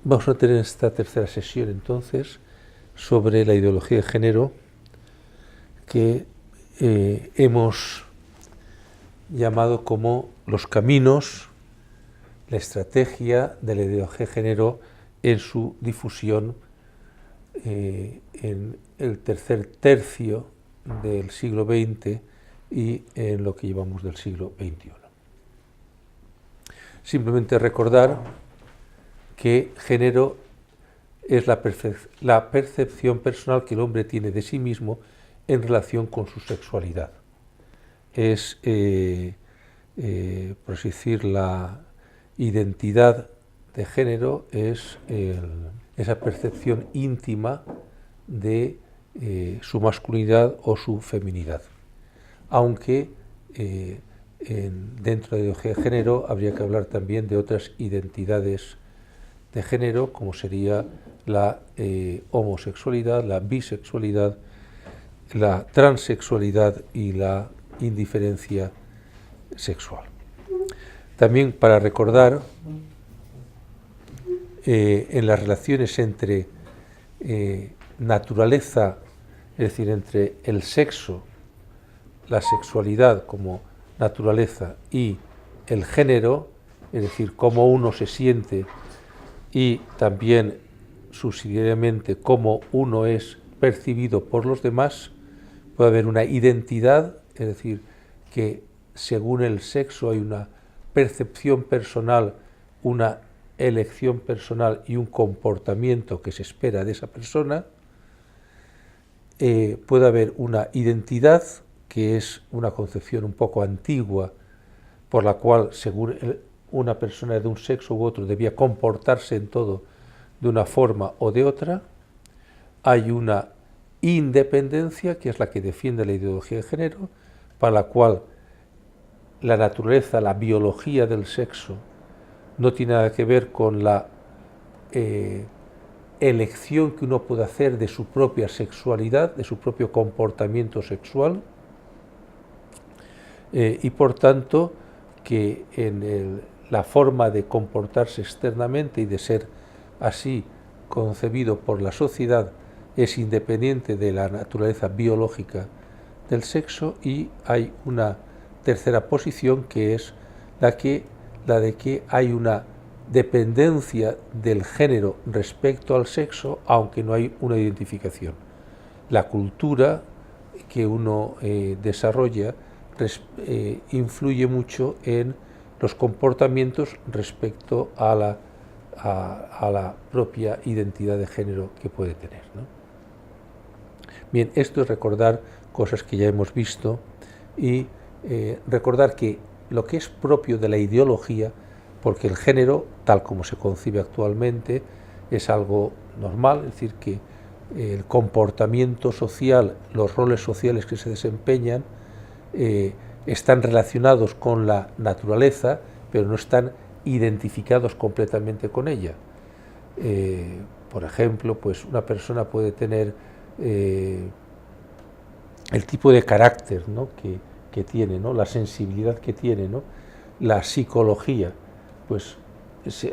Vamos a tener esta tercera sesión entonces sobre la ideología de género que hemos llamado como los caminos, la estrategia de la ideología de género en su difusión en el tercer tercio del siglo XX y en lo que llevamos del siglo XXI. Simplemente recordar que género es la percepción personal que el hombre tiene de sí mismo en relación con su sexualidad. Es, por así decir, la identidad de género es esa percepción íntima de su masculinidad o su feminidad. Aunque dentro de la ideología de género habría que hablar también de otras identidades de género, como sería la homosexualidad, la bisexualidad, la transexualidad y la indiferencia sexual. También para recordar en las relaciones entre naturaleza, es decir, entre el sexo, la sexualidad como naturaleza y el género, es decir, cómo uno se siente y también subsidiariamente cómo uno es percibido por los demás, puede haber una identidad, es decir, que según el sexo hay una percepción personal, una elección personal y un comportamiento que se espera de esa persona. Puede haber una identidad, que es una concepción un poco antigua, por la cual según una persona de un sexo u otro debía comportarse en todo de una forma o de otra. Hay una independencia, que es la que defiende la ideología de género, para la cual la naturaleza, la biología del sexo, no tiene nada que ver con la elección que uno puede hacer de su propia sexualidad, de su propio comportamiento sexual, y por tanto que en la forma de comportarse externamente y de ser así concebido por la sociedad es independiente de la naturaleza biológica del sexo. Y hay una tercera posición, que es la de que hay una dependencia del género respecto al sexo, aunque no hay una identificación. La cultura que uno desarrolla influye mucho en los comportamientos respecto a la propia identidad de género que puede tener, ¿no? Bien, esto es recordar cosas que ya hemos visto y recordar que lo que es propio de la ideología, porque el género, tal como se concibe actualmente, es algo normal, es decir, que el comportamiento social, los roles sociales que se desempeñan, están relacionados con la naturaleza, pero no están identificados completamente con ella. Por ejemplo, pues una persona puede tener el tipo de carácter, ¿no?, que tiene, ¿no?, la sensibilidad que tiene, ¿no?, la psicología. Pues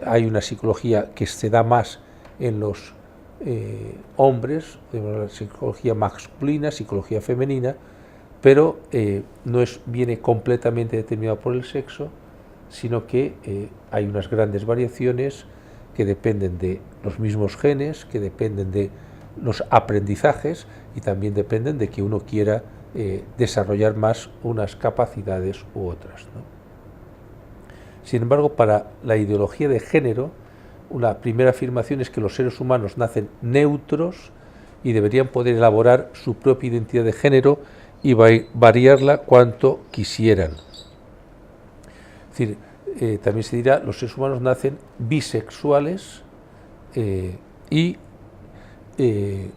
hay una psicología que se da más en los hombres, la psicología masculina, psicología femenina, pero no viene completamente determinado por el sexo, sino que hay unas grandes variaciones que dependen de los mismos genes, que dependen de los aprendizajes y también dependen de que uno quiera desarrollar más unas capacidades u otras, ¿no? Sin embargo, para la ideología de género, una primera afirmación es que los seres humanos nacen neutros y deberían poder elaborar su propia identidad de género y variarla cuanto quisieran. Es decir, también se dirá, los seres humanos nacen bisexuales y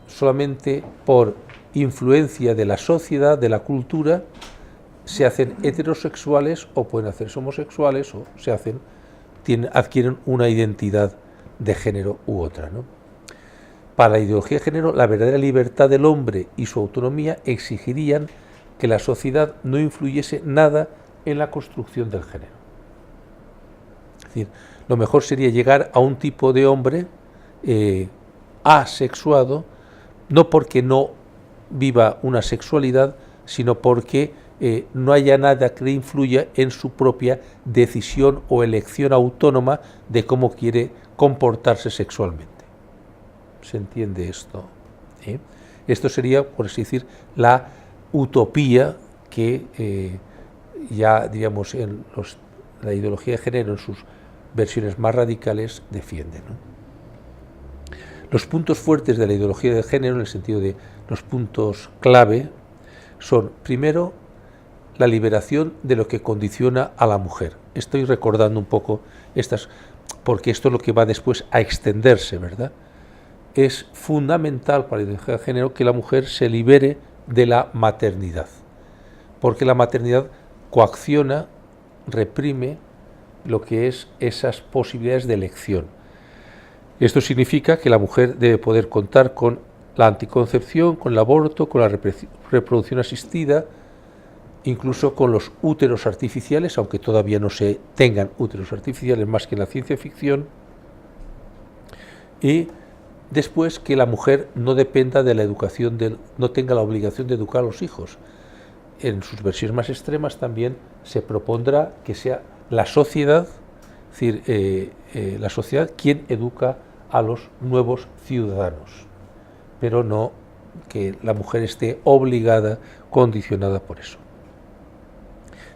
solamente por influencia de la sociedad, de la cultura, se hacen heterosexuales o pueden hacerse homosexuales o adquieren una identidad de género u otra, ¿no? Para la ideología de género, la verdadera libertad del hombre y su autonomía exigirían que la sociedad no influyese nada en la construcción del género. Es decir, lo mejor sería llegar a un tipo de hombre asexuado, no porque no viva una sexualidad, sino porque no haya nada que influya en su propia decisión o elección autónoma de cómo quiere comportarse sexualmente. ¿Se entiende esto? Esto sería, por así decir, la utopía que ya, digamos, la ideología de género en sus versiones más radicales defiende, ¿no? Los puntos fuertes de la ideología de género, en el sentido de los puntos clave, son, primero, la liberación de lo que condiciona a la mujer. Estoy recordando un poco estas, porque esto es lo que va después a extenderse, ¿verdad? Es fundamental para la ideología de género que la mujer se libere de la maternidad, porque la maternidad coacciona, reprime lo que es esas posibilidades de elección. Esto significa que la mujer debe poder contar con la anticoncepción, con el aborto, con la reproducción asistida, incluso con los úteros artificiales, aunque todavía no se tengan úteros artificiales más que en la ciencia ficción, y después que la mujer no dependa de la educación, no tenga la obligación de educar a los hijos. En sus versiones más extremas también se propondrá que sea la sociedad, es decir, la sociedad quien educa a los nuevos ciudadanos, pero no que la mujer esté obligada, condicionada por eso.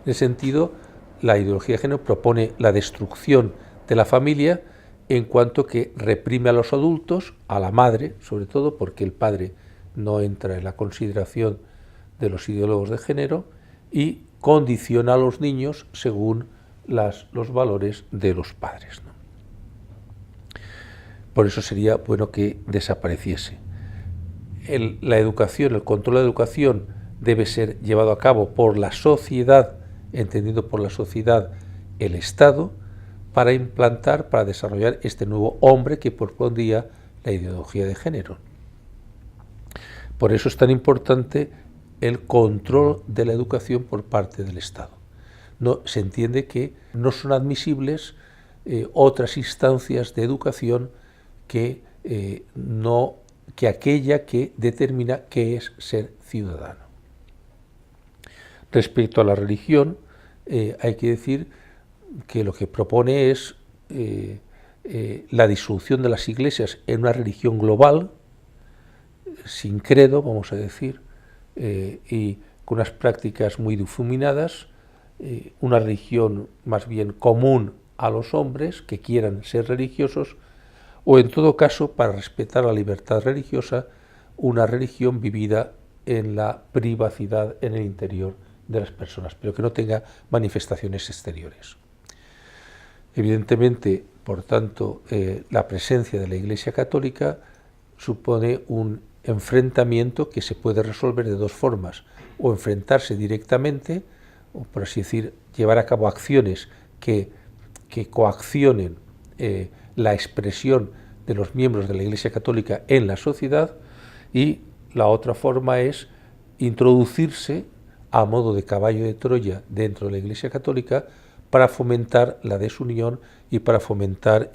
En ese sentido, la ideología de género propone la destrucción de la familia en cuanto que reprime a los adultos, a la madre, sobre todo, porque el padre no entra en la consideración de los ideólogos de género, y condiciona a los niños según los valores de los padres, ¿no? Por eso sería bueno que desapareciese. La educación, el control de la educación debe ser llevado a cabo por la sociedad, entendido por la sociedad el Estado, para implantar, para desarrollar este nuevo hombre que propondría la ideología de género. Por eso es tan importante el control de la educación por parte del Estado. No, se entiende que no son admisibles otras instancias de educación que aquella que determina qué es ser ciudadano. Respecto a la religión, hay que decir que lo que propone es la disolución de las iglesias en una religión global, sin credo, vamos a decir, y con unas prácticas muy difuminadas, una religión más bien común a los hombres que quieran ser religiosos, o en todo caso, para respetar la libertad religiosa, una religión vivida en la privacidad en el interior de las personas, pero que no tenga manifestaciones exteriores. Evidentemente, por tanto, la presencia de la Iglesia Católica supone un enfrentamiento que se puede resolver de dos formas: o enfrentarse directamente, o por así decir, llevar a cabo acciones que coaccionen la expresión de los miembros de la Iglesia Católica en la sociedad, y la otra forma es introducirse a modo de caballo de Troya dentro de la Iglesia Católica para fomentar la desunión y para fomentar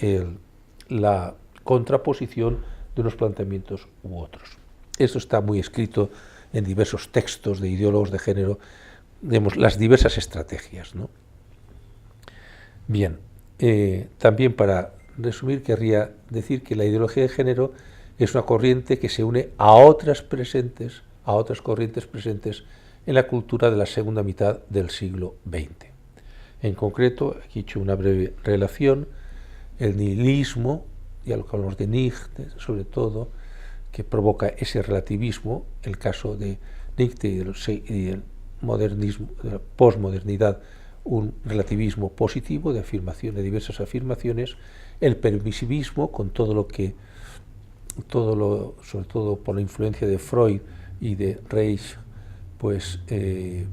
la contraposición de unos planteamientos u otros. Esto está muy escrito en diversos textos de ideólogos de género, vemos las diversas estrategias, ¿no? Bien, también para resumir querría decir que la ideología de género es una corriente que se une a otras corrientes presentes en la cultura de la segunda mitad del siglo XX. En concreto, aquí he hecho una breve relación: el nihilismo, ya lo que hablamos de Nietzsche, sobre todo, que provoca ese relativismo, el caso de Nietzsche y del modernismo, de la posmodernidad, un relativismo positivo de afirmación, de diversas afirmaciones, el permisivismo con sobre todo por la influencia de Freud y de Reich, pues en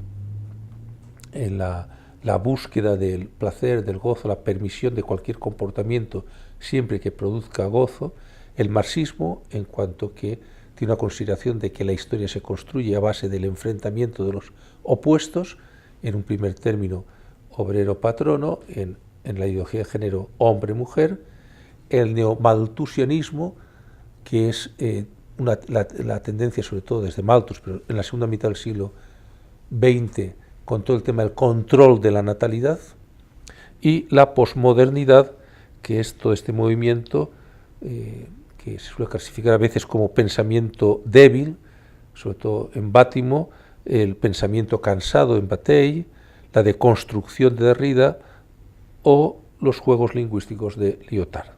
la búsqueda del placer, del gozo, la permisión de cualquier comportamiento siempre que produzca gozo, el marxismo, en cuanto que tiene una consideración de que la historia se construye a base del enfrentamiento de los opuestos, en un primer término obrero-patrono, en la ideología de género hombre-mujer, el neomalthusianismo, que es la tendencia sobre todo desde Malthus, pero en la segunda mitad del siglo XX, con todo el tema del control de la natalidad, y la posmodernidad, que es todo este movimiento que se suele clasificar a veces como pensamiento débil, sobre todo en Bátimo, el pensamiento cansado en Bataille, la deconstrucción de Derrida o los juegos lingüísticos de Lyotard.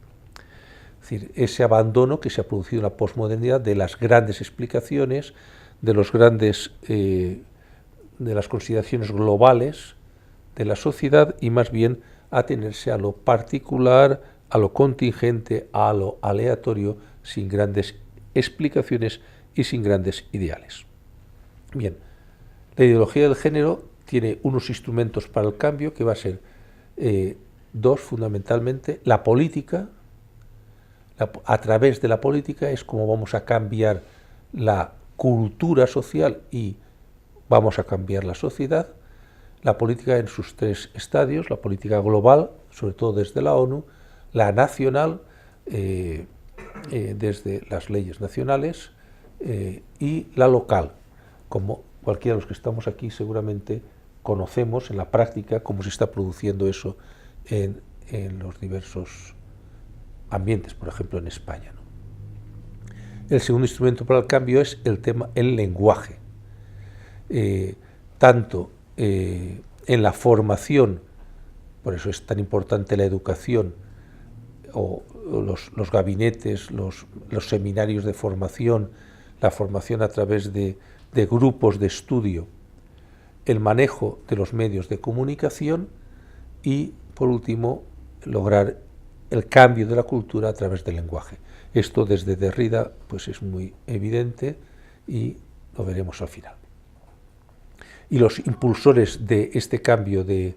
Es decir, ese abandono que se ha producido en la posmodernidad de las grandes explicaciones, de las consideraciones globales de la sociedad, y más bien atenerse a lo particular, a lo contingente, a lo aleatorio, sin grandes explicaciones y sin grandes ideales. Bien, la ideología del género tiene unos instrumentos para el cambio, que va a ser dos fundamentalmente: la política. A través de la política es como vamos a cambiar la cultura social y vamos a cambiar la sociedad. La política en sus tres estadios: la política global, sobre todo desde la ONU; la nacional, desde las leyes nacionales, y la local, como cualquiera de los que estamos aquí seguramente conocemos en la práctica cómo se está produciendo eso en los diversos ambientes, por ejemplo en España, ¿no? El segundo instrumento para el cambio es el lenguaje. Tanto en la formación, por eso es tan importante la educación, o los gabinetes, los seminarios de formación, la formación a través de grupos de estudio, el manejo de los medios de comunicación y, por último, lograr el cambio de la cultura a través del lenguaje. Esto desde Derrida pues es muy evidente y lo veremos al final. Y los impulsores de este cambio de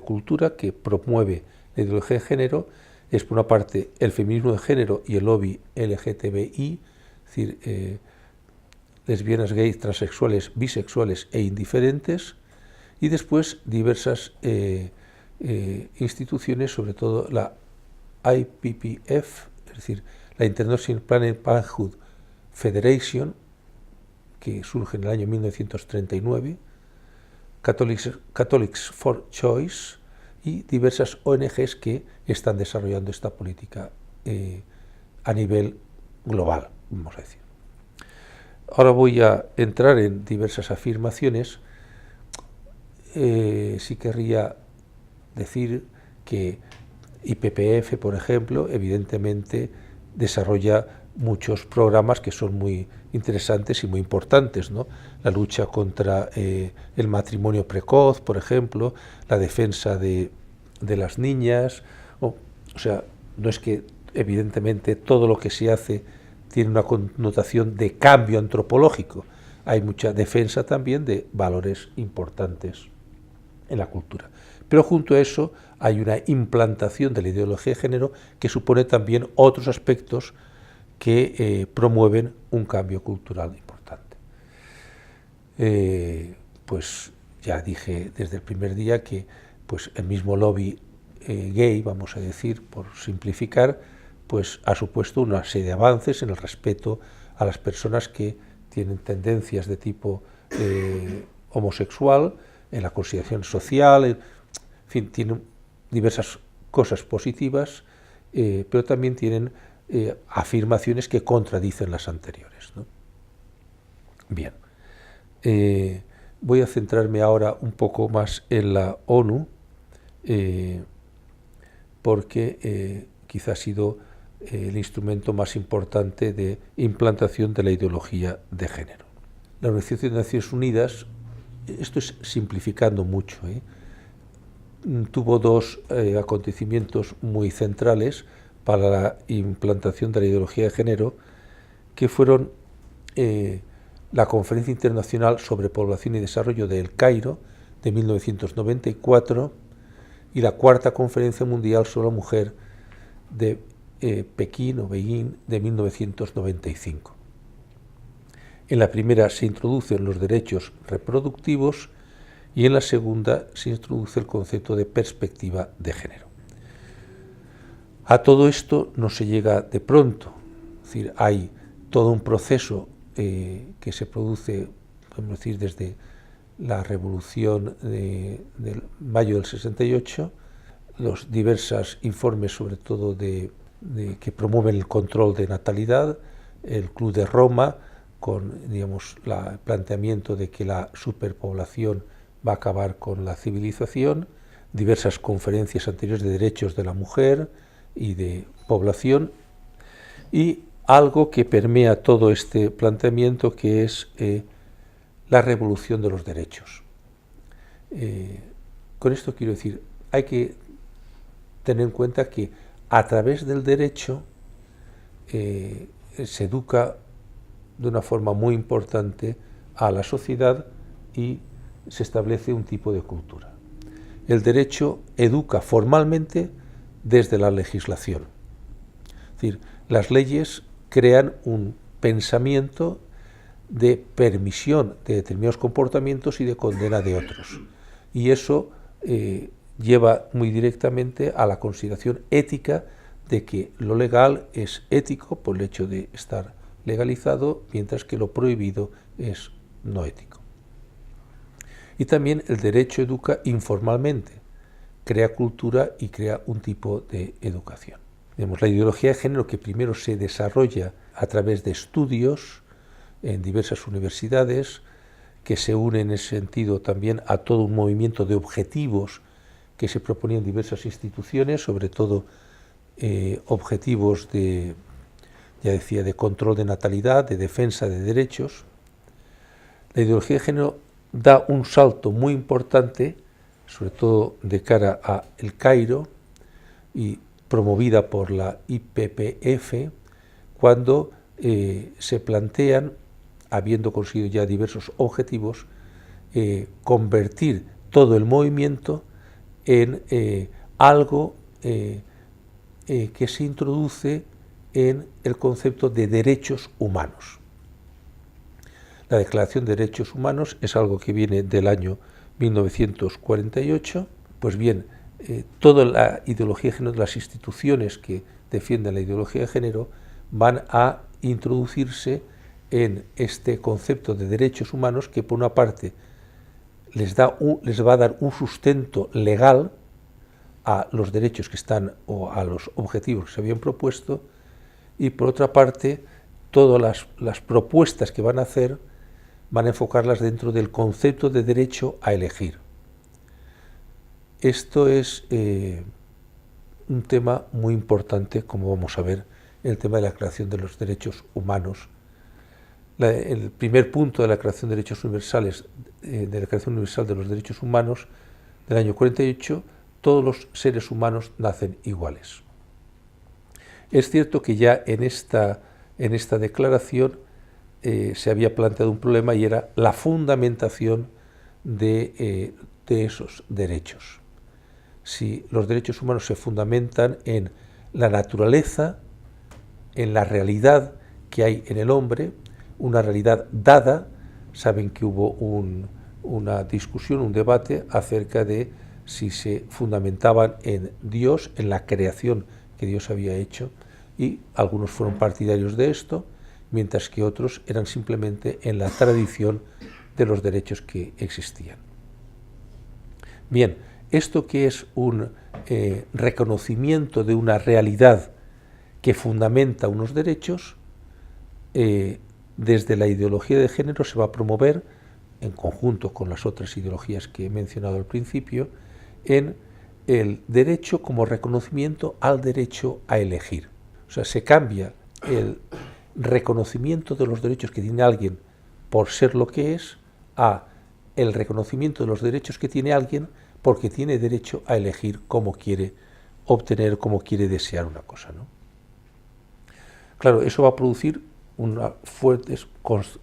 cultura que promueve la ideología de género es, por una parte, el feminismo de género y el lobby LGTBI, es decir, lesbianas, gays, transexuales, bisexuales e indiferentes, y después diversas instituciones, sobre todo la IPPF, es decir, la International Planned Parenthood Federation, que surge en el año 1939, Catholics for Choice y diversas ONGs que están desarrollando esta política a nivel global, vamos a decir. Ahora voy a entrar en diversas afirmaciones. Sí querría decir que IPPF, por ejemplo, evidentemente desarrolla muchos programas que son muy interesantes y muy importantes, ¿no? La lucha contra el matrimonio precoz, por ejemplo, la defensa de las niñas, o sea, no es que evidentemente todo lo que se hace tiene una connotación de cambio antropológico, hay mucha defensa también de valores importantes en la cultura. Pero junto a eso hay una implantación de la ideología de género que supone también otros aspectos que promueven un cambio cultural importante. Pues ya dije desde el primer día que pues el mismo lobby gay, vamos a decir, por simplificar, pues ha supuesto una serie de avances en el respeto a las personas que tienen tendencias de tipo homosexual, en la consideración social, en fin, tienen diversas cosas positivas, pero también tienen afirmaciones que contradicen las anteriores, ¿no? Bien, voy a centrarme ahora un poco más en la ONU, porque quizá ha sido el instrumento más importante de implantación de la ideología de género. La Organización de Naciones Unidas, esto es simplificando mucho, tuvo dos acontecimientos muy centrales para la implantación de la ideología de género, que fueron la Conferencia Internacional sobre Población y Desarrollo de El Cairo, de 1994, y la Cuarta Conferencia Mundial sobre la Mujer de Pekín o Beijing, de 1995. En la primera se introducen los derechos reproductivos y en la segunda se introduce el concepto de perspectiva de género. A todo esto no se llega de pronto, es decir, hay todo un proceso que se produce, podemos decir, desde la revolución de mayo del 68, los diversos informes, sobre todo que promueven el control de natalidad, el Club de Roma, con, digamos, el planteamiento de que la superpoblación va a acabar con la civilización, diversas conferencias anteriores de derechos de la mujer y de población, y algo que permea todo este planteamiento, que es la revolución de los derechos. Con esto quiero decir, hay que tener en cuenta que a través del derecho se educa de una forma muy importante a la sociedad y se establece un tipo de cultura. El derecho educa formalmente desde la legislación. Es decir, las leyes crean un pensamiento de permisión de determinados comportamientos y de condena de otros. Y eso lleva muy directamente a la consideración ética de que lo legal es ético por el hecho de estar legalizado, mientras que lo prohibido es no ético. Y también el derecho educa informalmente, crea cultura y crea un tipo de educación. Vemos la ideología de género, que primero se desarrolla a través de estudios en diversas universidades, que se une en ese sentido también a todo un movimiento de objetivos que se proponían diversas instituciones, sobre todo objetivos de control de natalidad, de defensa de derechos. La ideología de género da un salto muy importante, sobre todo de cara a El Cairo, y promovida por la IPPF, cuando se plantean, habiendo conseguido ya diversos objetivos, convertir todo el movimiento en algo que se introduce en el concepto de derechos humanos. La Declaración de Derechos Humanos es algo que viene del año 1948. Pues bien, toda la ideología de género, las instituciones que defienden la ideología de género, van a introducirse en este concepto de derechos humanos, que por una parte les va a dar un sustento legal a los derechos que están, o a los objetivos que se habían propuesto, y por otra parte todas las propuestas que van a hacer van a enfocarlas dentro del concepto de derecho a elegir. Esto es un tema muy importante, como vamos a ver, el tema de la Declaración de los Derechos Humanos. El primer punto de la Declaración de Derechos Universales, de la Declaración Universal de los Derechos Humanos del año 48, todos los seres humanos nacen iguales. Es cierto que ya en esta declaración se había planteado un problema, y era la fundamentación de esos derechos. Si los derechos humanos se fundamentan en la naturaleza, en la realidad que hay en el hombre, una realidad dada. Saben que hubo una discusión, un debate acerca de si se fundamentaban en Dios, en la creación que Dios había hecho, y algunos fueron partidarios de esto, mientras que otros eran simplemente en la tradición de los derechos que existían. Bien, esto que es un reconocimiento de una realidad que fundamenta unos derechos, desde la ideología de género se va a promover, en conjunto con las otras ideologías que he mencionado al principio, en el derecho como reconocimiento al derecho a elegir. O sea, se cambia el reconocimiento de los derechos que tiene alguien por ser lo que es, a el reconocimiento de los derechos que tiene alguien porque tiene derecho a elegir cómo quiere obtener, cómo quiere desear una cosa, ¿no? Claro, eso va a producir unas fuertes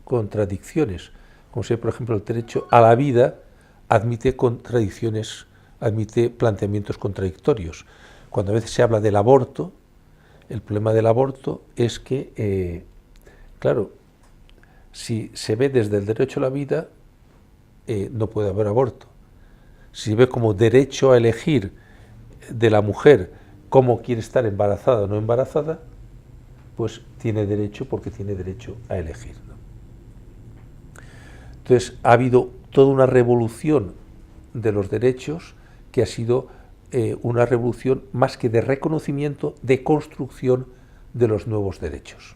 contradicciones, como si, por ejemplo, el derecho a la vida admite contradicciones, admite planteamientos contradictorios. Cuando a veces se habla del aborto, el problema del aborto es que, claro, si se ve desde el derecho a la vida, no puede haber aborto. Si se ve como derecho a elegir de la mujer cómo quiere estar embarazada o no embarazada, pues tiene derecho, porque tiene derecho a elegir, ¿no? Entonces ha habido toda una revolución de los derechos que ha sido una revolución más que de reconocimiento, de construcción de los nuevos derechos.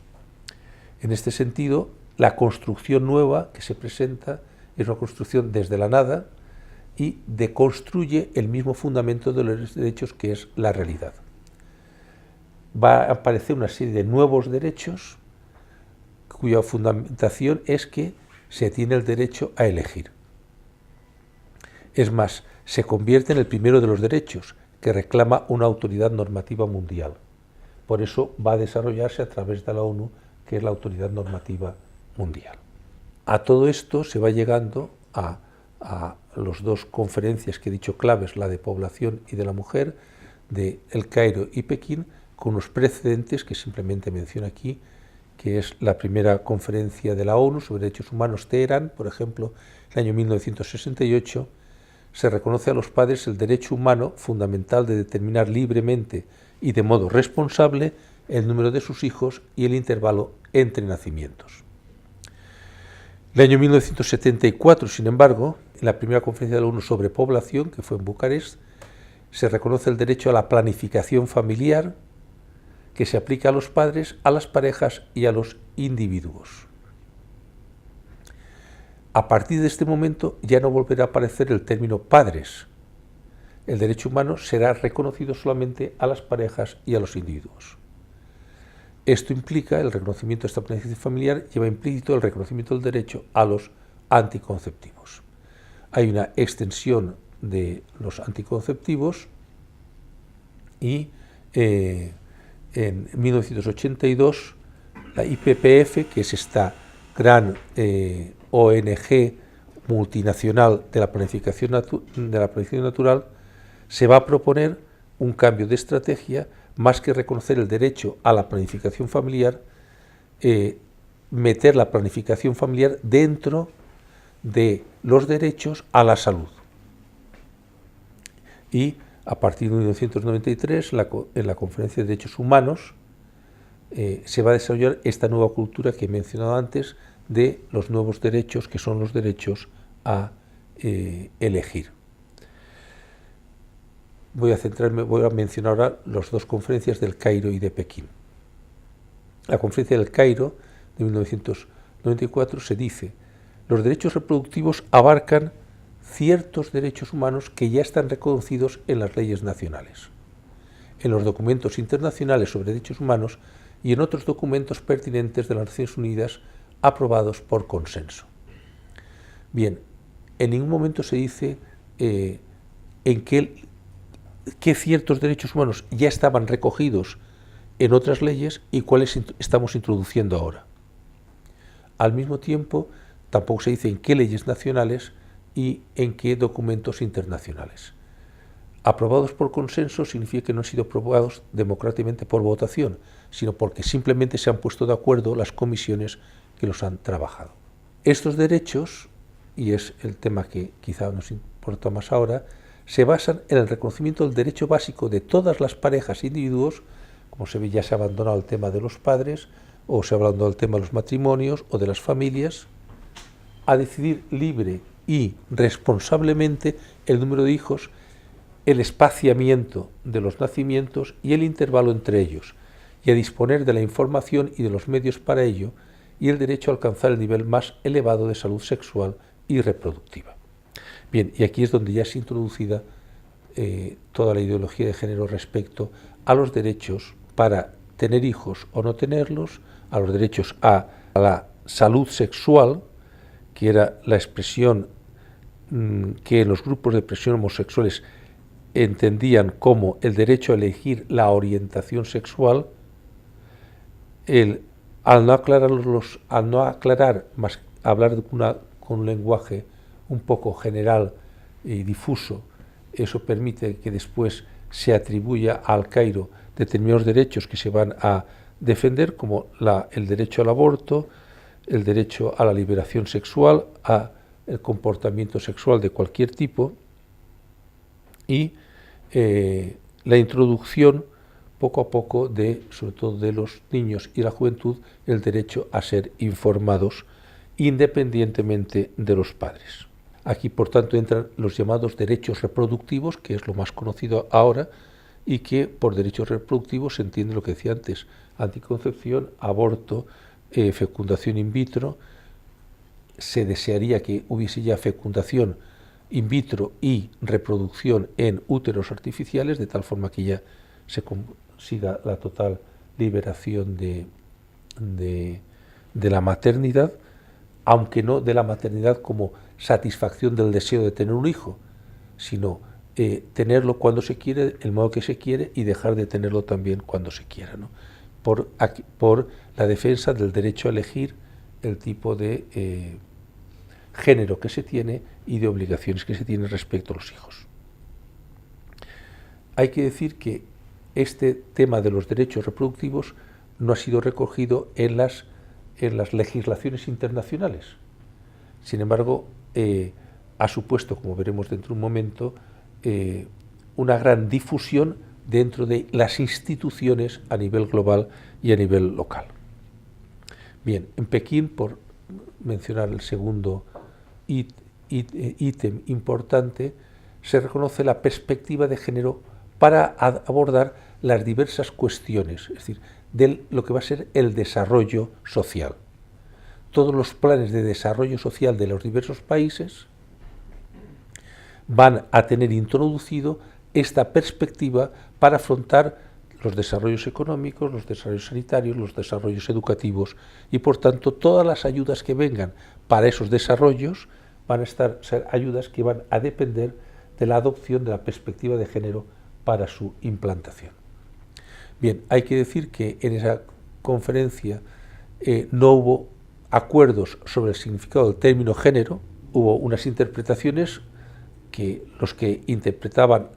En este sentido, la construcción nueva que se presenta es una construcción desde la nada y deconstruye el mismo fundamento de los derechos, que es la realidad. Va a aparecer una serie de nuevos derechos cuya fundamentación es que se tiene el derecho a elegir. Es más, se convierte en el primero de los derechos, que reclama una autoridad normativa mundial. Por eso va a desarrollarse a través de la ONU, que es la autoridad normativa mundial. A todo esto se va llegando a las dos conferencias que he dicho claves, la de población y de la mujer, de El Cairo y Pekín, con unos precedentes que simplemente menciono aquí, que es la primera conferencia de la ONU sobre derechos humanos, Teherán, por ejemplo, en el año 1968, se reconoce a los padres el derecho humano fundamental de determinar libremente y de modo responsable el número de sus hijos y el intervalo entre nacimientos. En el año 1974, sin embargo, en la primera conferencia de la ONU sobre población, que fue en Bucarest, se reconoce el derecho a la planificación familiar, que se aplica a los padres, a las parejas y a los individuos. A partir de este momento ya no volverá a aparecer el término padres. El derecho humano será reconocido solamente a las parejas y a los individuos. Esto implica, el reconocimiento de esta planificación familiar lleva implícito el reconocimiento del derecho a los anticonceptivos. Hay una extensión de los anticonceptivos y en 1982 la IPPF, que es esta gran ONG multinacional de la planificación natural, se va a proponer un cambio de estrategia. Más que reconocer el derecho a la planificación familiar, meter la planificación familiar dentro de los derechos a la salud. Y a partir de 1993, en la Conferencia de Derechos Humanos, se va a desarrollar esta nueva cultura que he mencionado antes de los nuevos derechos, que son los derechos a elegir. Voy a mencionar ahora las dos conferencias del Cairo y de Pekín. La conferencia del Cairo de 1994 se dice: los derechos reproductivos abarcan ciertos derechos humanos que ya están reconocidos en las leyes nacionales, en los documentos internacionales sobre derechos humanos y en otros documentos pertinentes de las Naciones Unidas aprobados por consenso. Bien, en ningún momento se dice en qué ciertos derechos humanos ya estaban recogidos en otras leyes y cuáles estamos introduciendo ahora. Al mismo tiempo, tampoco se dice en qué leyes nacionales y en qué documentos internacionales. Aprobados por consenso significa que no han sido aprobados democráticamente por votación, sino porque simplemente se han puesto de acuerdo las comisiones que los han trabajado. Estos derechos, y es el tema que quizá nos importa más ahora, se basan en el reconocimiento del derecho básico de todas las parejas e individuos, como se ve, ya se ha abandonado el tema de los padres, o se ha abandonado el tema de los matrimonios o de las familias, a decidir libre y responsablemente el número de hijos, el espaciamiento de los nacimientos y el intervalo entre ellos, y a disponer de la información y de los medios para ello, y el derecho a alcanzar el nivel más elevado de salud sexual y reproductiva. Bien, y aquí es donde ya es introducida toda la ideología de género respecto a los derechos para tener hijos o no tenerlos, a los derechos a la salud sexual, que era la expresión que los grupos de presión homosexuales entendían como el derecho a elegir la orientación sexual. Al no aclarar, más hablar con un lenguaje un poco general y difuso, eso permite que después se atribuya al Cairo determinados derechos que se van a defender, como el derecho al aborto, el derecho a la liberación sexual, a el comportamiento sexual de cualquier tipo, y la introducción poco a poco sobre todo de los niños y la juventud, el derecho a ser informados independientemente de los padres. Aquí, por tanto, entran los llamados derechos reproductivos, que es lo más conocido ahora, y que por derechos reproductivos se entiende lo que decía antes: anticoncepción, aborto, fecundación in vitro. Se desearía que hubiese ya fecundación in vitro y reproducción en úteros artificiales, de tal forma que ya se consiga la total liberación de la maternidad, aunque no de la maternidad como satisfacción del deseo de tener un hijo, sino tenerlo cuando se quiere, el modo que se quiere, y dejar de tenerlo también cuando se quiera, ¿no? Por la defensa del derecho a elegir el tipo de género que se tiene y de obligaciones que se tiene respecto a los hijos. Hay que decir que este tema de los derechos reproductivos no ha sido recogido en las legislaciones internacionales. Sin embargo, ha supuesto, como veremos dentro de un momento, una gran difusión dentro de las instituciones a nivel global y a nivel local. Bien, en Pekín, por mencionar el segundo ítem importante, se reconoce la perspectiva de género para abordar las diversas cuestiones, es decir, de lo que va a ser el desarrollo social. Todos los planes de desarrollo social de los diversos países van a tener introducido esta perspectiva para afrontar los desarrollos económicos, los desarrollos sanitarios, los desarrollos educativos, y por tanto todas las ayudas que vengan para esos desarrollos van a ser ayudas que van a depender de la adopción de la perspectiva de género para su implantación. Bien, hay que decir que en esa conferencia no hubo acuerdos sobre el significado del término género. Hubo unas interpretaciones que los que interpretaban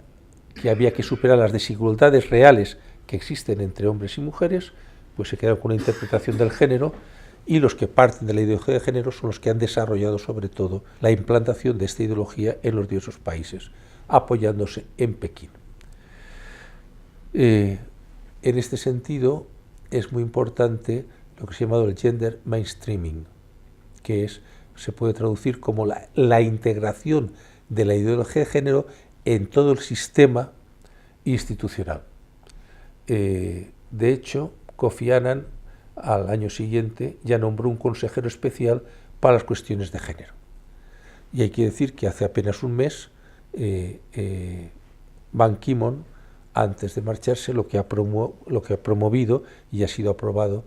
que había que superar las desigualdades reales que existen entre hombres y mujeres, pues se quedaron con una interpretación del género, y los que parten de la ideología de género son los que han desarrollado sobre todo la implantación de esta ideología en los diversos países, apoyándose en Pekín. En este sentido es muy importante lo que se ha llamado el gender mainstreaming, que se puede traducir como la integración de la ideología de género en todo el sistema institucional. De hecho, Kofi Annan al año siguiente ya nombró un consejero especial para las cuestiones de género. Y hay que decir que hace apenas un mes Ban Ki-moon, antes de marcharse, lo que ha promovido y ha sido aprobado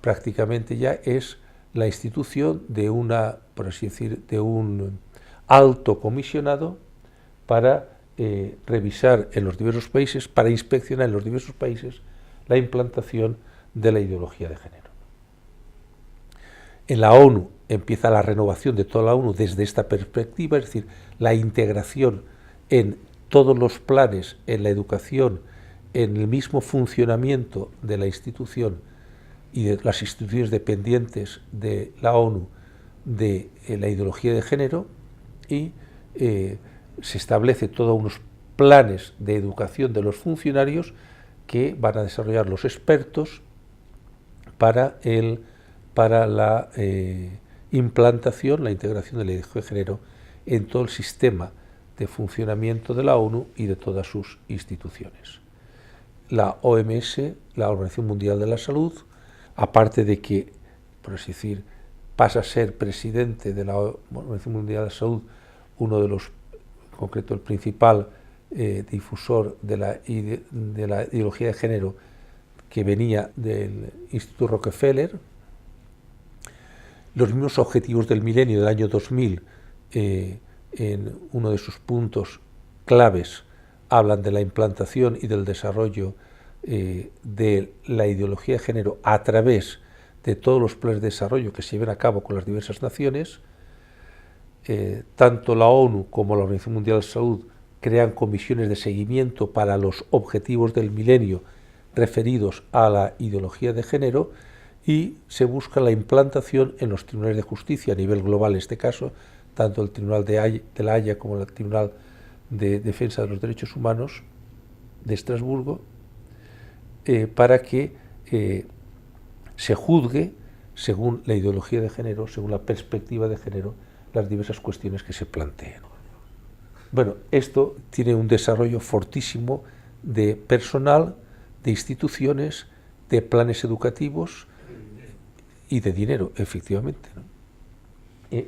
prácticamente ya es la institución de por así decir, de un alto comisionado para revisar en los diversos países, para inspeccionar en los diversos países la implantación de la ideología de género. En la ONU empieza la renovación de toda la ONU desde esta perspectiva, es decir, la integración en todos los planes, en la educación, en el mismo funcionamiento de la institución y de las instituciones dependientes de la ONU de la ideología de género, y se establece todos unos planes de educación de los funcionarios que van a desarrollar los expertos para la implantación, la integración de la ideología de género en todo el sistema de funcionamiento de la ONU y de todas sus instituciones. La OMS, la Organización Mundial de la Salud, aparte de que, por así decir, pasa a ser presidente de la Organización Mundial de la Salud, uno de los, en concreto el principal difusor de la ideología de género, que venía del Instituto Rockefeller. Los mismos objetivos del milenio del año 2000, en uno de sus puntos claves, hablan de la implantación y del desarrollo de la ideología de género a través de todos los planes de desarrollo que se lleven a cabo con las diversas naciones. Tanto la ONU como la Organización Mundial de la Salud crean comisiones de seguimiento para los objetivos del milenio referidos a la ideología de género, y se busca la implantación en los tribunales de justicia a nivel global, en este caso, tanto el Tribunal de la Haya como el Tribunal de Defensa de los Derechos Humanos de Estrasburgo, para que se juzgue según la ideología de género, según la perspectiva de género, las diversas cuestiones que se plantean. Bueno, esto tiene un desarrollo fortísimo de personal, de instituciones, de planes educativos y de dinero, efectivamente, ¿no?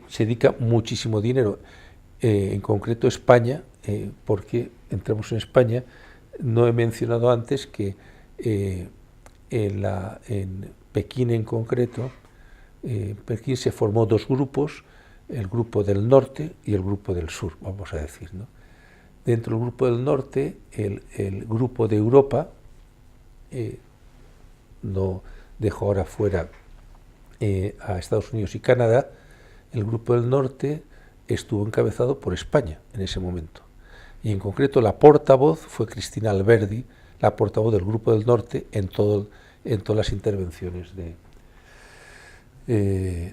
Se dedica muchísimo dinero, en concreto España, porque entramos en España. No he mencionado antes que en Pekín en concreto, Pekín se formó dos grupos, el grupo del norte y el grupo del sur, vamos a decir, ¿no? Dentro del grupo del norte, el grupo de Europa, no dejo ahora fuera a Estados Unidos y Canadá, el grupo del norte estuvo encabezado por España en ese momento. Y en concreto la portavoz fue Cristina Alberdi, la portavoz del grupo del norte en todas las intervenciones de...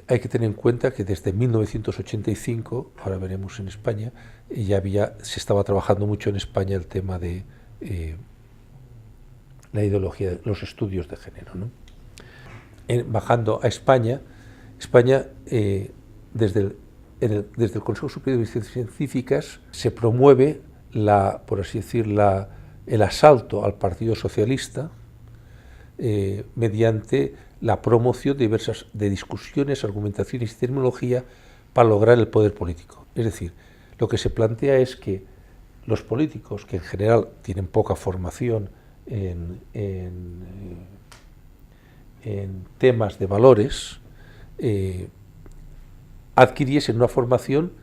hay que tener en cuenta que desde 1985, ahora veremos en España, se estaba trabajando mucho en España el tema de la ideología, los estudios de género, ¿no? Bajando a España, desde el Consejo Superior de Investigaciones Científicas se promueve por así decir, el asalto al Partido Socialista mediante la promoción de discusiones, argumentaciones y terminología para lograr el poder político. Es decir, lo que se plantea es que los políticos, que en general tienen poca formación en temas de valores, adquiriesen una formación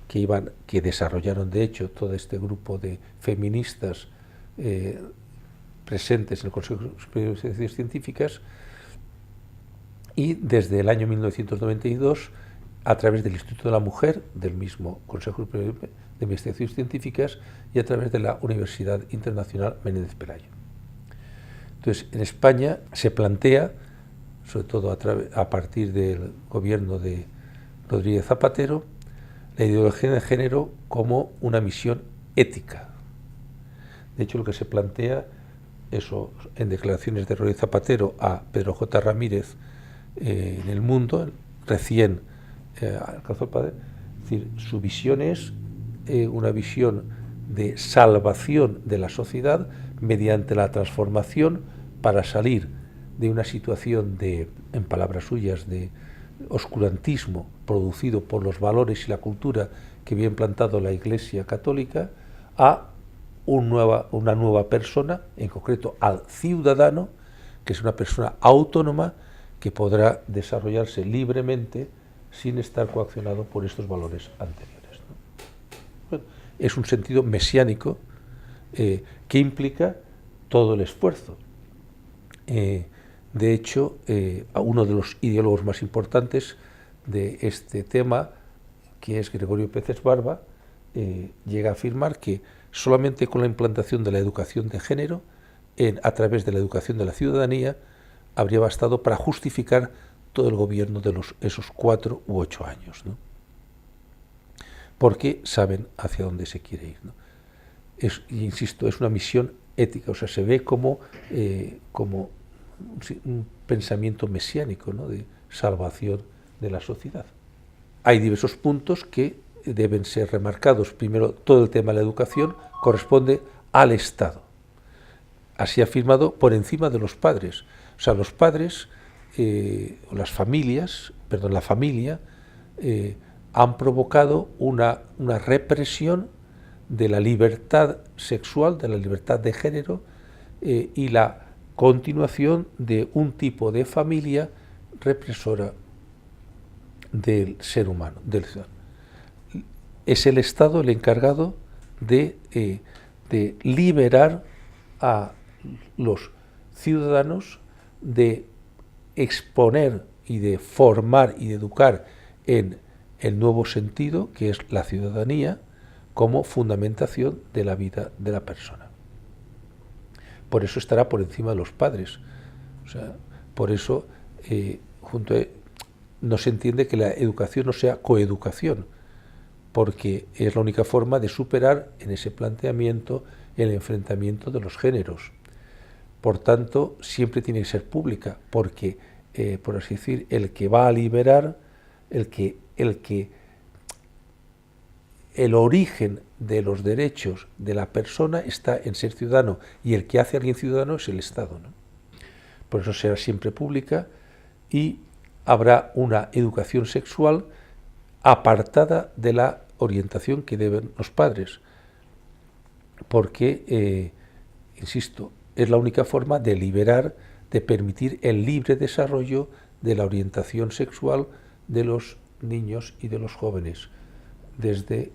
que desarrollaron de hecho todo este grupo de feministas presentes en el Consejo Superior de Investigaciones Científicas, y desde el año 1992, a través del Instituto de la Mujer, del mismo Consejo Superior de Investigaciones Científicas, y a través de la Universidad Internacional Menéndez Pelayo. Entonces, en España se plantea, sobre todo a partir del gobierno de Rodríguez Zapatero, la ideología de género como una misión ética. De hecho, lo que se plantea, eso en declaraciones de Rodríguez Zapatero a Pedro J. Ramírez en El Mundo, recién alcanzó el padre, es decir, su visión es una visión de salvación de la sociedad mediante la transformación para salir de una situación de, en palabras suyas, de oscurantismo producido por los valores y la cultura que había implantado la Iglesia Católica, a una nueva persona, en concreto al ciudadano, que es una persona autónoma que podrá desarrollarse libremente sin estar coaccionado por estos valores anteriores, ¿no? Bueno, es un sentido mesiánico que implica todo el esfuerzo. De hecho, uno de los ideólogos más importantes de este tema, que es Gregorio Peces Barba, llega a afirmar que solamente con la implantación de la educación de género, a través de la educación de la ciudadanía, habría bastado para justificar todo el gobierno de esos 4 u 8 años, ¿no? Porque saben hacia dónde se quiere ir, ¿no? Insisto, es una misión ética, o sea, se ve como un pensamiento mesiánico, ¿no?, de salvación de la sociedad. Hay diversos puntos que deben ser remarcados. Primero, todo el tema de la educación corresponde al Estado. Así afirmado, por encima de los padres. O sea, los padres, la familia, han provocado una represión de la libertad sexual, de la libertad de género, y la continuación de un tipo de familia represora del ser humano, del ciudadano. Es el Estado el encargado de liberar a los ciudadanos, de exponer y de formar y de educar en el nuevo sentido, que es la ciudadanía, como fundamentación de la vida de la persona. Por eso estará por encima de los padres. O sea, por eso no se entiende que la educación no sea coeducación, porque es la única forma de superar en ese planteamiento el enfrentamiento de los géneros. Por tanto, siempre tiene que ser pública, porque, por así decir, el que va a liberar, el origen de los derechos de la persona está en ser ciudadano, y el que hace a alguien ciudadano es el Estado, ¿no? Por eso será siempre pública, y habrá una educación sexual apartada de la orientación que deben los padres, porque, insisto, es la única forma de liberar, de permitir el libre desarrollo de la orientación sexual de los niños y de los jóvenes desde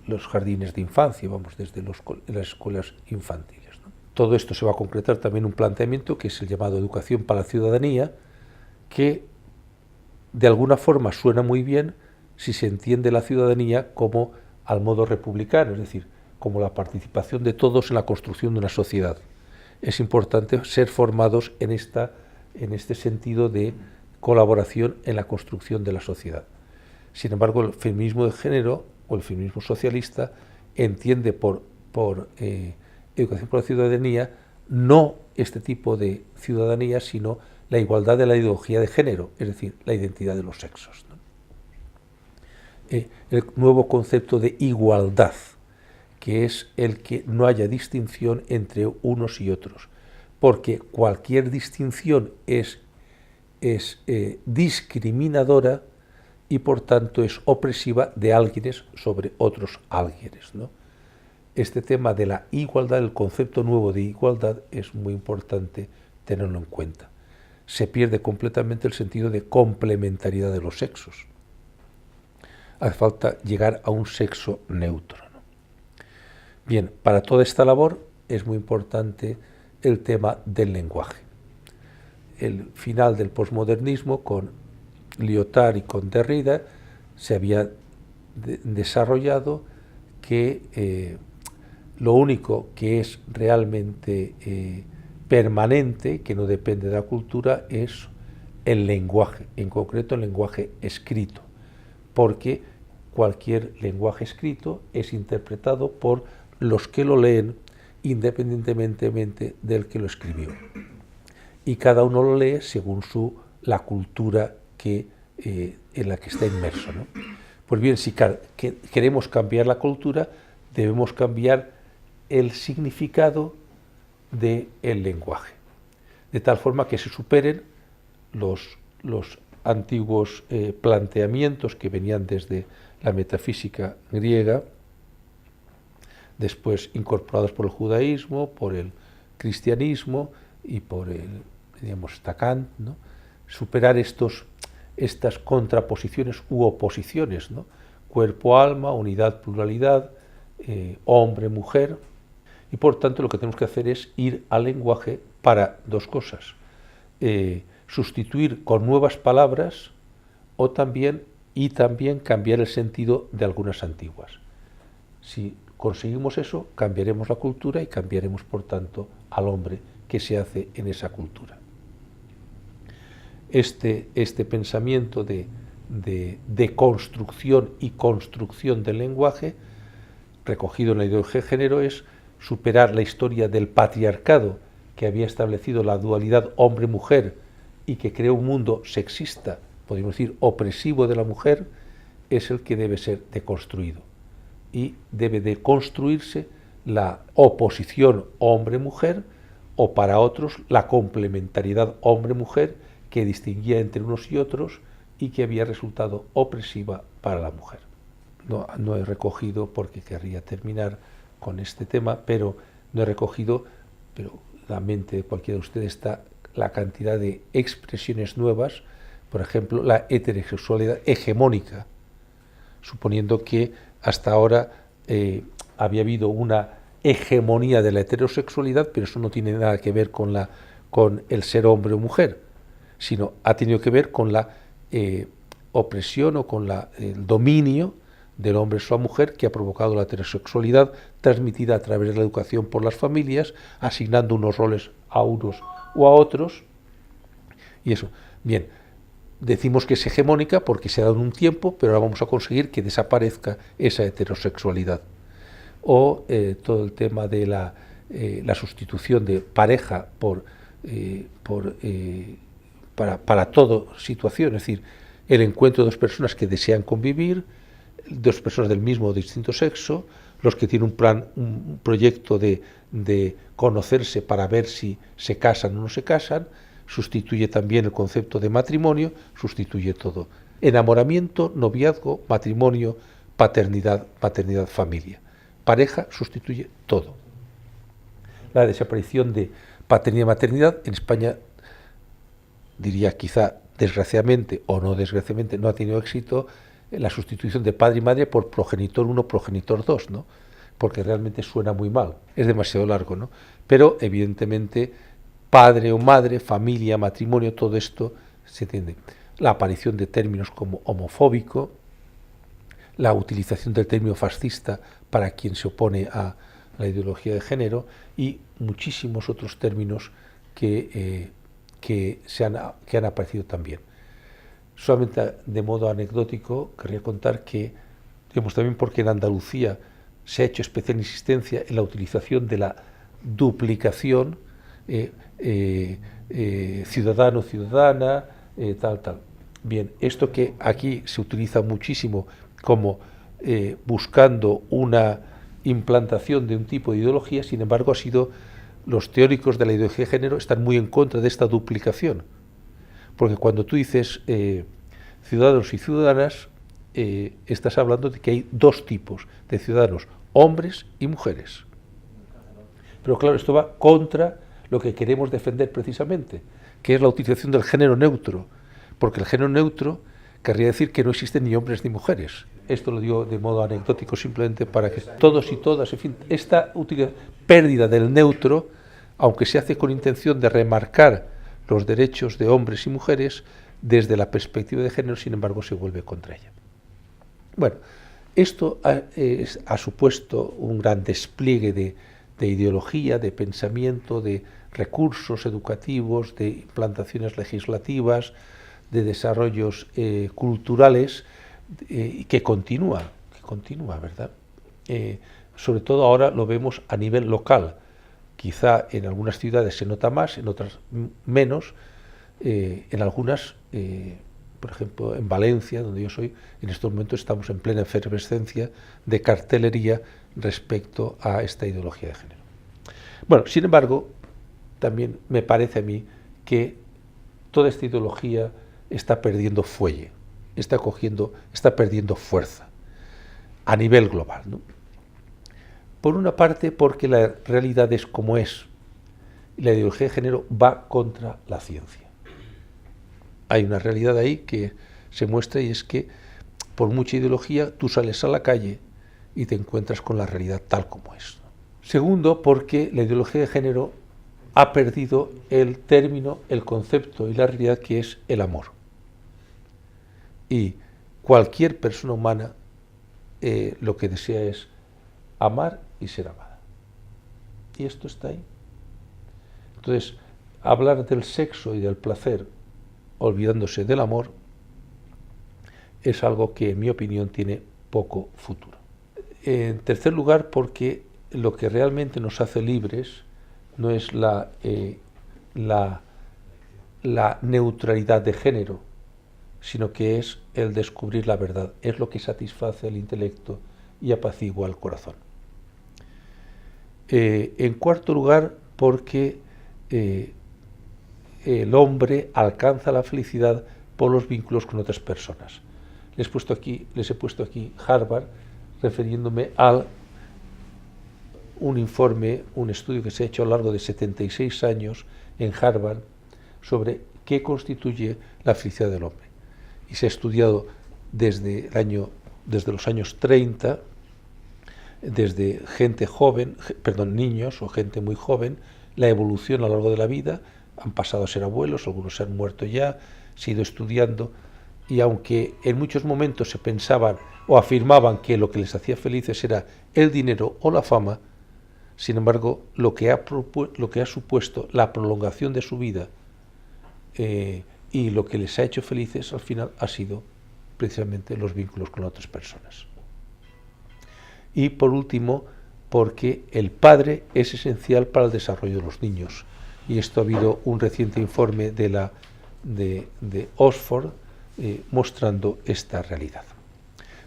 los jardines de infancia, vamos, desde las escuelas infantiles, ¿no? Todo esto se va a concretar también en un planteamiento que es el llamado Educación para la Ciudadanía, que de alguna forma suena muy bien si se entiende la ciudadanía como al modo republicano, es decir, como la participación de todos en la construcción de una sociedad. Es importante ser formados en este sentido de colaboración en la construcción de la sociedad. Sin embargo, el feminismo de género o el feminismo socialista entiende por educación por la ciudadanía no este tipo de ciudadanía, sino la igualdad de la ideología de género, es decir, la identidad de los sexos, ¿no? El nuevo concepto de igualdad, que es el que no haya distinción entre unos y otros, porque cualquier distinción es discriminadora y por tanto es opresiva de alguienes sobre otros alguienes, ¿no? Este tema de la igualdad, el concepto nuevo de igualdad, es muy importante tenerlo en cuenta. Se pierde completamente el sentido de complementariedad de los sexos. Hace falta llegar a un sexo neutro, ¿no? Bien, para toda esta labor es muy importante el tema del lenguaje. El final del posmodernismo con Lyotard y con Derrida se había desarrollado que lo único que es realmente permanente, que no depende de la cultura, es el lenguaje, en concreto el lenguaje escrito, porque cualquier lenguaje escrito es interpretado por los que lo leen independientemente del que lo escribió. Y cada uno lo lee según la cultura en la que está inmerso, ¿no? Pues bien, si queremos cambiar la cultura, debemos cambiar el significado del lenguaje, de tal forma que se superen los antiguos planteamientos que venían desde la metafísica griega, después incorporados por el judaísmo, por el cristianismo y por Kant, ¿no? Superar estas contraposiciones u oposiciones, ¿no? Cuerpo-alma, unidad-pluralidad, hombre-mujer, y por tanto lo que tenemos que hacer es ir al lenguaje para dos cosas: sustituir con nuevas palabras y también cambiar el sentido de algunas antiguas. Si conseguimos eso, cambiaremos la cultura y cambiaremos, por tanto, al hombre que se hace en esa cultura. Este pensamiento de construcción y construcción del lenguaje, recogido en la ideología de género, es superar la historia del patriarcado que había establecido la dualidad hombre-mujer y que creó un mundo sexista, podríamos decir opresivo de la mujer, es el que debe ser deconstruido. Y debe de construirse la oposición hombre-mujer, o para otros la complementariedad hombre-mujer, que distinguía entre unos y otros y que había resultado opresiva para la mujer. No he recogido, porque querría terminar con este tema, pero no he recogido, pero en la mente de cualquiera de ustedes está la cantidad de expresiones nuevas, por ejemplo, la heterosexualidad hegemónica, suponiendo que hasta ahora había habido una hegemonía de la heterosexualidad, pero eso no tiene nada que ver con el ser hombre o mujer, sino ha tenido que ver con la opresión o con el dominio del hombre sobre la mujer, que ha provocado la heterosexualidad transmitida a través de la educación por las familias, asignando unos roles a unos o a otros, y eso. Bien, decimos que es hegemónica porque se ha dado un tiempo, pero ahora vamos a conseguir que desaparezca esa heterosexualidad. O todo el tema de la sustitución de pareja para toda situación, es decir, el encuentro de dos personas que desean convivir, dos personas del mismo o distinto sexo, los que tienen un proyecto de conocerse para ver si se casan o no se casan, sustituye también el concepto de matrimonio, sustituye todo. Enamoramiento, noviazgo, matrimonio, paternidad, familia. Pareja sustituye todo. La desaparición de paternidad y maternidad en España, diría quizá desgraciadamente o no desgraciadamente, no ha tenido éxito la sustitución de padre y madre por progenitor 1, progenitor 2, ¿no? Porque realmente suena muy mal, es demasiado largo, ¿no? Pero evidentemente padre o madre, familia, matrimonio, todo esto se entiende. La aparición de términos como homofóbico, la utilización del término fascista para quien se opone a la ideología de género y muchísimos otros términos que han aparecido también. Solamente de modo anecdótico querría contar que, digamos, también porque en Andalucía se ha hecho especial insistencia en la utilización de la duplicación ciudadano, ciudadana, tal. Bien, esto que aquí se utiliza muchísimo como buscando una implantación de un tipo de ideología, sin embargo, los teóricos de la ideología de género están muy en contra de esta duplicación. Porque cuando tú dices ciudadanos y ciudadanas, estás hablando de que hay dos tipos de ciudadanos, hombres y mujeres. Pero claro, esto va contra lo que queremos defender precisamente, que es la utilización del género neutro, porque el género neutro querría decir que no existen ni hombres ni mujeres. Esto lo digo de modo anecdótico simplemente para que todos y todas, en fin, esta pérdida del neutro, aunque se hace con intención de remarcar los derechos de hombres y mujeres, desde la perspectiva de género, sin embargo, se vuelve contra ella. Bueno, esto ha supuesto un gran despliegue de ideología, de pensamiento, de recursos educativos, de implantaciones legislativas, de desarrollos culturales, que continúa, ¿verdad? Sobre todo ahora lo vemos a nivel local. Quizá en algunas ciudades se nota más, en otras menos. En algunas, por ejemplo, en Valencia, donde yo soy, en estos momentos estamos en plena efervescencia de cartelería respecto a esta ideología de género. Bueno, sin embargo, también me parece a mí que toda esta ideología está perdiendo fuelle, está perdiendo fuerza a nivel global, ¿no? Por una parte, porque la realidad es como es. La ideología de género va contra la ciencia. Hay una realidad ahí que se muestra y es que por mucha ideología tú sales a la calle y te encuentras con la realidad tal como es. Segundo, porque la ideología de género ha perdido el término, el concepto y la realidad que es el amor. Y cualquier persona humana lo que desea es amar y ser amada. Y esto está ahí. Entonces, hablar del sexo y del placer olvidándose del amor es algo que, en mi opinión, tiene poco futuro. En tercer lugar, porque lo que realmente nos hace libres no es la neutralidad de género, sino que es el descubrir la verdad, es lo que satisface el intelecto y apacigua el corazón. En cuarto lugar, porque el hombre alcanza la felicidad por los vínculos con otras personas. Les he puesto aquí Harvard, refiriéndome a un informe, un estudio que se ha hecho a lo largo de 76 años en Harvard sobre qué constituye la felicidad del hombre. Y se ha estudiado desde los años 30, desde gente joven, niños o gente muy joven, la evolución a lo largo de la vida. Han pasado a ser abuelos, algunos se han muerto ya, se ha ido estudiando, y aunque en muchos momentos se pensaban o afirmaban que lo que les hacía felices era el dinero o la fama, sin embargo, lo que ha supuesto la prolongación de su vida y lo que les ha hecho felices al final ha sido precisamente los vínculos con otras personas. Y por último, porque el padre es esencial para el desarrollo de los niños. Y esto ha habido un reciente informe de Oxford mostrando esta realidad.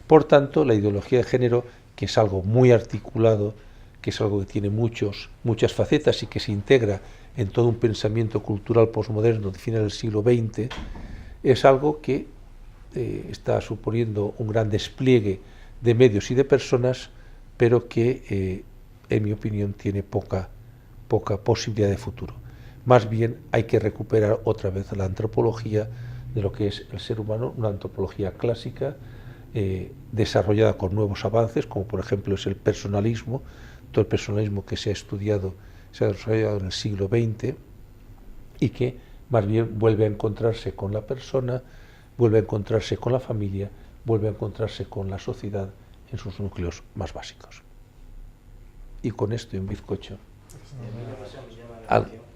Por tanto, la ideología de género, que es algo muy articulado, que es algo que tiene muchas facetas y que se integra en todo un pensamiento cultural posmoderno de final del siglo XX, es algo que está suponiendo un gran despliegue de medios y de personas, pero que, en mi opinión, tiene poca posibilidad de futuro. Más bien hay que recuperar otra vez la antropología de lo que es el ser humano, una antropología clásica, desarrollada con nuevos avances, como por ejemplo es el personalismo, todo el personalismo que se ha estudiado, se ha desarrollado en el siglo XX, y que más bien vuelve a encontrarse con la persona, vuelve a encontrarse con la familia, vuelve a encontrarse con la sociedad en sus núcleos más básicos. Y con esto, en bizcocho,